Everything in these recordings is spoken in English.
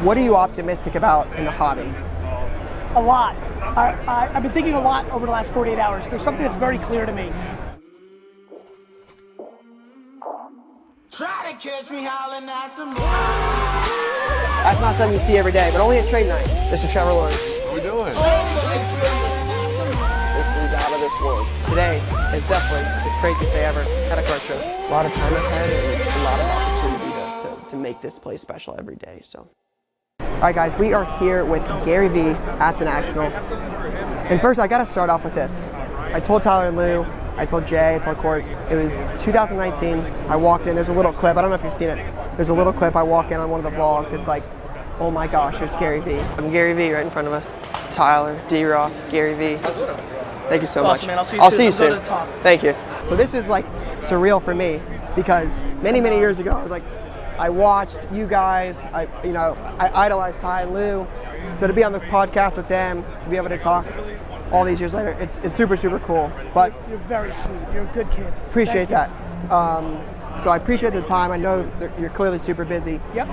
What are you optimistic about in the hobby? A lot. I've been thinking a lot over the last 48 hours. There's something that's very clear to me. Try to catch me howling at the moon. That's not something you see every day, but only at trade night. Mr. Trevor Lawrence. What are we doing? This is out of this world. Today is definitely the craziest day ever at a car show. A lot of time ahead and a lot of opportunity to make this place special every day. So, all right, guys, we are here with Gary Vee at the National. And first, I got to start off with this. I told Tyler and Lou, I told Jay, I told Court, it was 2019. I walked in, there's a little clip, I don't know if you've seen it. There's a little clip, I walk in on one of the vlogs, it's like, oh my gosh, there's Gary Vee. I'm Gary Vee right in front of us. Tyler, D-Rock, Gary Vee. Thank you so much. Man. I'll see you soon. Go to the top. Thank you. So this is like surreal for me because many years ago, I was like, I watched you guys, I idolized Ty and Lou. So to be on the podcast with them, to be able to talk all these years later, it's super cool. But you're very sweet. You're a good kid. Appreciate that. So I appreciate the time. I know that you're clearly super busy. Yep.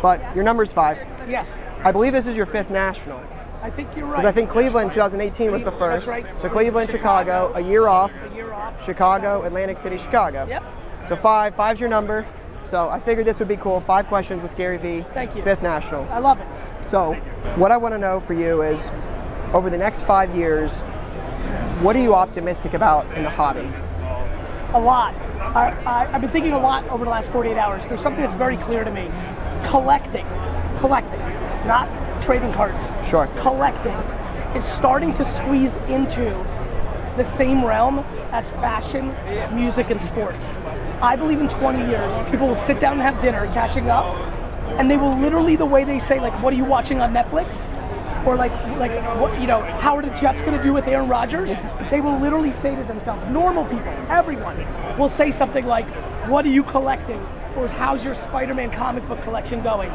But your number's 5. Yes. I believe this is your 5th national. I think you're right. Because I think Cleveland 2018 was the first. That's right. So Cleveland, Chicago, a year off. A year off. Chicago, Atlantic City, Chicago. Yep. So 5's your number. So I figured this would be cool. 5 questions with Gary Vee. Thank you. 5th national. I love it. So what I want to know for you is, over the next 5 years, what are you optimistic about in the hobby? A lot. I've been thinking a lot over the last 48 hours. There's something that's very clear to me. Collecting, not trading cards. Sure. Collecting is starting to squeeze into the same realm as fashion, music, and sports. I believe in 20 years, people will sit down and have dinner, catching up, and they will literally, the way they say, like, what are you watching on Netflix? Or like what, how are the Jets going to do with Aaron Rodgers? They will literally say to themselves, normal people, everyone, will say something like, what are you collecting? Or how's your Spider-Man comic book collection going?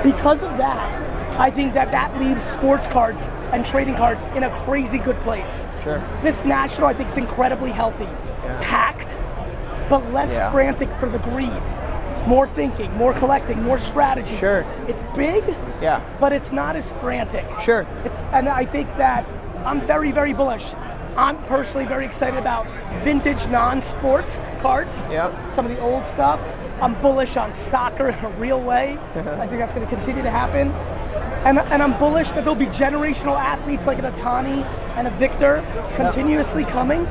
Because of that, I think that leaves sports cards and trading cards in a crazy good place. Sure. This national, I think, is incredibly healthy. Packed, but less frantic for the greed. More thinking, more collecting, more strategy. Sure. It's big, but it's not as frantic. Sure. And I think that I'm very bullish. I'm personally very excited about vintage non-sports cards. Yep. Some of the old stuff. I'm bullish on soccer in a real way. I think that's going to continue to happen. And I'm bullish that there'll be generational athletes like an Otani and a Victor continuously coming.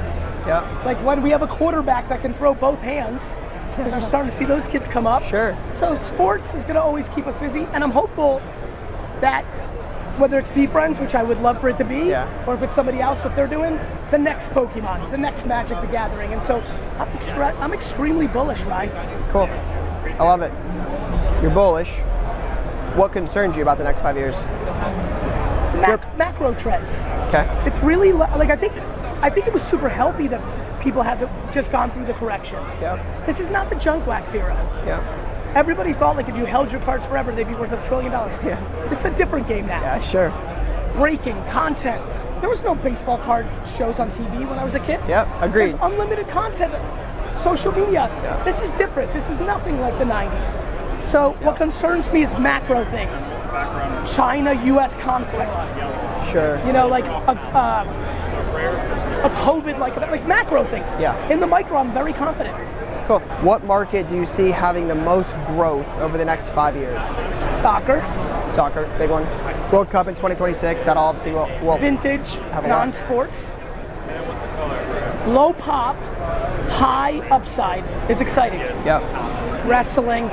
Yeah. Like when we have a quarterback that can throw both hands, because we're starting to see those kids come up. Sure. So sports is going to always keep us busy, and I'm hopeful that whether it's B-Friends, which I would love for it to be, or if it's somebody else, what they're doing, the next Pokemon, the next Magic the Gathering. And so I'm extremely bullish, right? Cool. I love it. You're bullish. What concerns you about the next 5 years? Macro trends. Okay. It's really, like, I think it was super healthy that people had just gone through the correction. Yeah. This is not the junk wax era. Yeah. Everybody thought like if you held your cards forever, they'd be worth $1 trillion. Yeah. This is a different game now. Yeah, sure. Breaking content. There was no baseball card shows on TV when I was a kid. Yep, agreed. There's unlimited content. Social media. Yeah. This is different. This is nothing like the 90s. So what concerns me is macro things. China-US conflict. Sure. Like a COVID, like macro things. Yeah. In the micro, I'm very confident. Cool. What market do you see having the most growth over the next 5 years? Soccer, Big one. World Cup in 2026, that obviously will vintage, have a lot. non-sports. Low pop, high upside is exciting. Yep. Wrestling.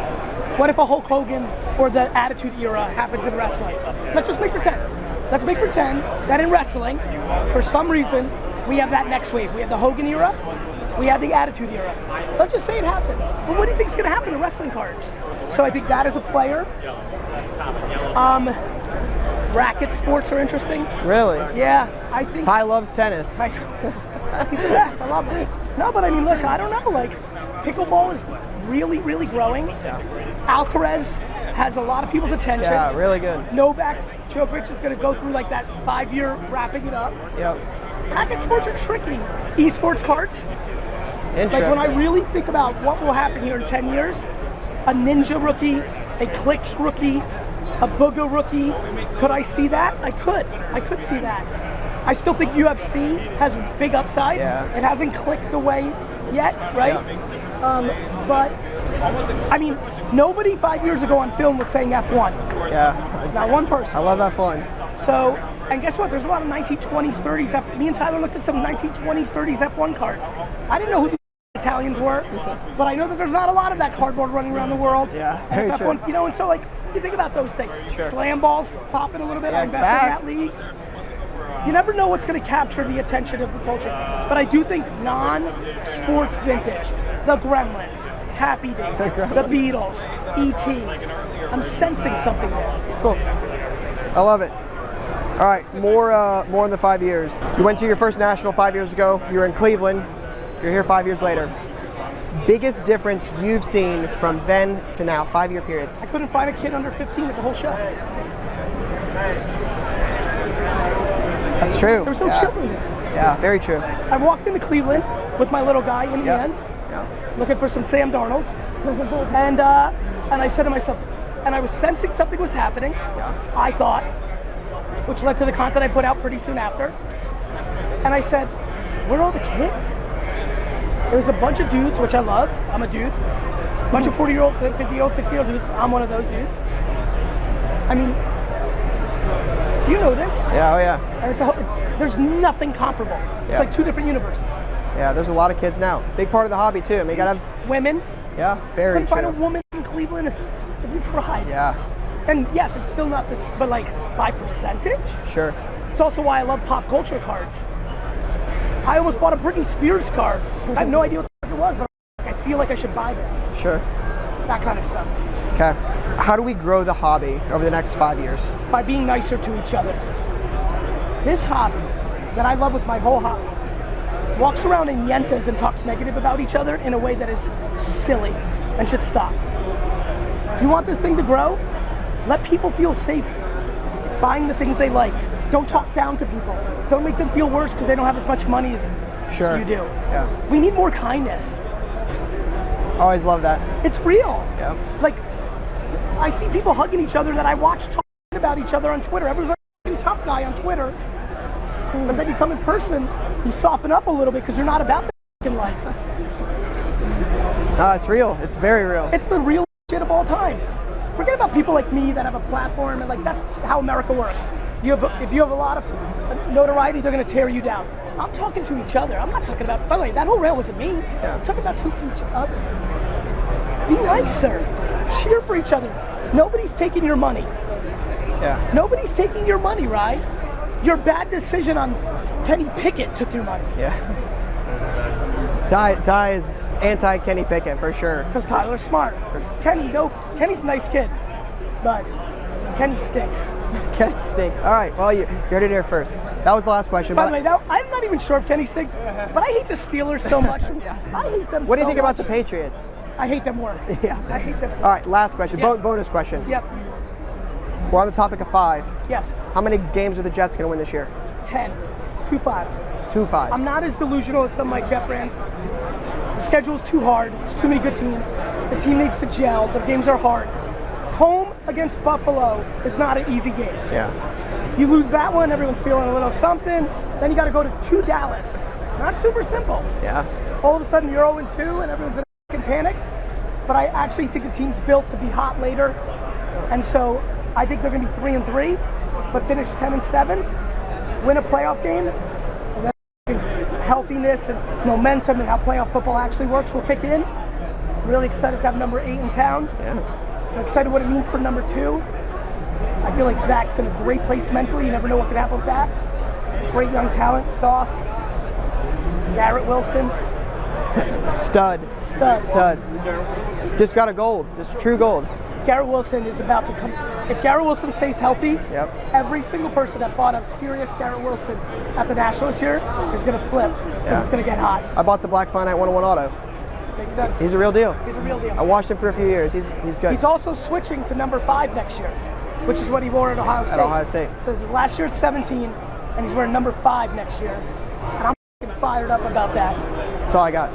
What if a Hulk Hogan or the Attitude Era happens in wrestling? Let's just make pretend. Let's make pretend that in wrestling, for some reason, we have that next wave. We have the Hogan Era, we have the Attitude Era. Let's just say it happens. Well, what do you think is going to happen to wrestling cards? So I think that as a player. Racket sports are interesting. Really? Yeah, I think. Ty loves tennis. He's the best. I love it. No, but I mean, look, I don't know. Like, pickleball is really growing. Yeah. Alcaraz has a lot of people's attention. Yeah, really good. Novak Djokovic is going to go through like that 5-year wrapping it up. Yep. Racket sports are tricky. Esports cards. Interesting. Like when I really think about what will happen here in 10 years, a Ninja rookie, a Clicks rookie, a Booga rookie. Could I see that? I could see that. I still think UFC has big upside. Yeah. It hasn't clicked the way yet, right? But I mean, nobody 5 years ago on film was saying F1. Yeah. Not one person. I love F1. So, and guess what? There's a lot of 1920s, 30s. Me and Tyler looked at some 1920s, 30s F1 cards. I didn't know who the Italians were, but I know that there's not a lot of that cardboard running around the world. Yeah, And very true. F1, you know, and so like you think about those things. Sure. Slam balls popping a little bit. Yeah, I it's invest back. in that league. You never know what's going to capture the attention of the culture. But I do think non-sports vintage, the Gremlins, Happy Days, the Beatles, E.T. I'm sensing something there. Cool. I love it. All right, more in the 5 years. You went to your first national 5 years ago. You were in Cleveland. You're here 5 years later. Biggest difference you've seen from then to now, 5 year period? I couldn't find a kid under 15 at the whole show. That's true. There was no cheerleaders. Yeah, very true. I walked into Cleveland with my little guy in the end, looking for some Sam Darnolds, and I said to myself, and I was sensing something was happening. I thought, which led to the content I put out pretty soon after. And I said, where are all the kids? There was a bunch of dudes, which I love. I'm a dude. A bunch of 40-year-old, 50-year-old, 60-year-old dudes. I'm one of those dudes. I mean, you know this. Yeah, oh yeah. And there's nothing comparable. It's like two different universes. Yeah, there's a lot of kids now. Big part of the hobby too. I mean, you gotta have Women. Yeah, very Couldn't true. find a woman in Cleveland if you tried. Yeah, And yes, it's still not this, but like by percentage, sure. it's also why I love pop culture cards. I almost bought a Britney Spears card. I have no idea what the fuck it was, but I feel like I should buy this. Sure. That kind of stuff. Okay. How do we grow the hobby over the next 5 years? By being nicer to each other. This hobby that I love with my whole hobby walks around in yentas and talks negative about each other in a way that is silly and should stop. You want this thing to grow? Let people feel safe buying the things they like. Don't talk down to people. Don't make them feel worse because they don't have as much money as Sure. you do. Yeah. We need more kindness. Always love that. It's real. Yeah. Like, I see people hugging each other that I watch talking about each other on Twitter. Everyone's like a tough guy on Twitter. But then you come in person, you soften up a little bit because you're not about the life. No, it's real. It's very real. It's the real shit of all time. Forget about people like me that have a platform and like that's how America works. If you have a lot of notoriety, they're gonna tear you down. I'm talking to each other. I'm not talking about, by the way, that whole rail wasn't me. I'm talking about to each other. Be nicer. Cheer for each other. Nobody's taking your money. Yeah. Nobody's taking your money, right? Your bad decision on Kenny Pickett took your money. Yeah. Ty is anti-Kenny Pickett for sure. Because Tyler's smart. Kenny's a nice kid, but Kenny stinks. Kenny stinks. All right, well, you heard it here first. That was the last question. By the way, I'm not even sure if Kenny stinks, but I hate the Steelers so much. I hate them What do you so think about much. the Patriots? I hate them more. Yeah. I hate them. All right, last question. Yes. Bonus question. Yep. We're on the topic of 5. Yes. How many games are the Jets going to win this year? 10. 2 5s. 2 5s. I'm not as delusional as some of my Jet fans. The schedule's too hard. There's too many good teams. The team needs to gel. The games are hard. Home against Buffalo is not an easy game. Yeah. You lose that one, everyone's feeling a little something. Then you got to go to Dallas. Not super simple. Yeah. All of a sudden you're 0-2 and everyone's in a fucking panic. But I actually think the team's built to be hot later. And so I think they're going to be 3-3, but finish 10-7, win a playoff game, and then healthiness and momentum and how playoff football actually works will kick in. Really excited to have number 8 in town. Yeah. I'm excited what it means for number 2. I feel like Zach's in a great place mentally. You never know what could happen with that. Great young talent, Sauce, Garrett Wilson. Stud. Just got a gold. Just true gold. Garrett Wilson is about to come. If Garrett Wilson stays healthy, Yep. every single person that bought a serious Garrett Wilson at the National this year is going to flip because it's going to get hot. I bought the Black Finite 101 auto. Makes sense. He's a real deal. He's a real deal. I watched him for a few years. He's good. He's also switching to number 5 next year, which is what he wore at Ohio State. Ohio State. So this is last year at 17, and he's wearing number 5 next year. And I'm f***ing fired up about that. That's all I got.